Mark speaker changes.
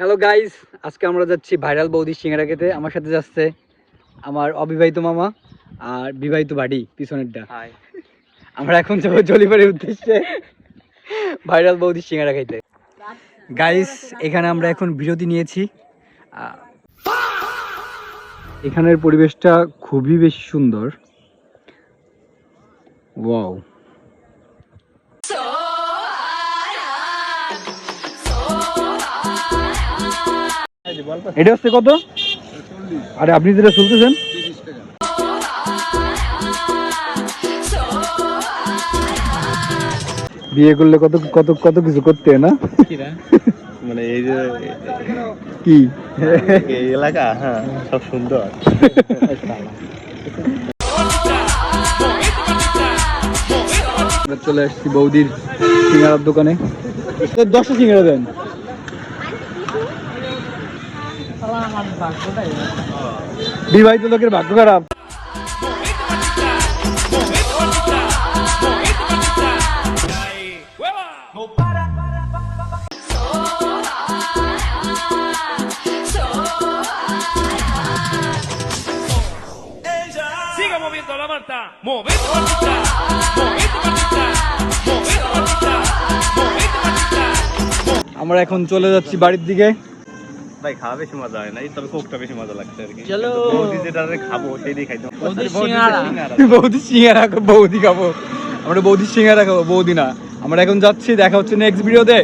Speaker 1: Hello guys, আজকে আমরা যাচ্ছি ভাইরাল বৌদি সিঙ্গারা খেতে। আমার সাথে যাচ্ছে আমার অবিবাহিত মামা আর বিবাহিত বাড়ি পিছনেরটা। আমরা এখন যাবো জলিপাড়ির উদ্দেশ্যে ভাইরাল বৌদি সিঙ্গারা খাইতে। গাইস, এখানে আমরা এখন বিরতি নিয়েছি। এখানের পরিবেশটা খুবই বেশি সুন্দর। ওয়াও, এটা হচ্ছে কত? আরে আপনি যেটা চলতেছেন বিয়ে করলে কত কত কত কিছু করতে না,
Speaker 2: মানে এই যে
Speaker 1: কি
Speaker 2: এই এলাকা, হ্যাঁ সব সুন্দর।
Speaker 1: আমরা চলে আসছি বৌদির সিঙ্গারার দোকানে। 10টা সিঙ্গারা দেন। বিবাহিত লোকের ভাগ্য খারাপ।
Speaker 3: Siga moviendo la manta, moviendo mantita, moviendo mantita, moviendo mantita, moviendo mantita.
Speaker 1: আমরা এখন চলে যাচ্ছি বাড়ির দিকে।
Speaker 2: ভাই খাওয়া বেশি মজা হয় না, এই তবে কোকটা বেশি মজা লাগছে আর কি।
Speaker 1: চলো।
Speaker 2: বৌদি যেটা খাবো সেই দিয়ে খাইতে হবে।
Speaker 1: বৌদি সিঙ্গারা, বৌদি খাবো আমরা, বৌদি সিঙ্গারা খাবো, বৌদি না। আমরা এখন যাচ্ছি, দেখা হচ্ছে নেক্সট ভিডিওতে।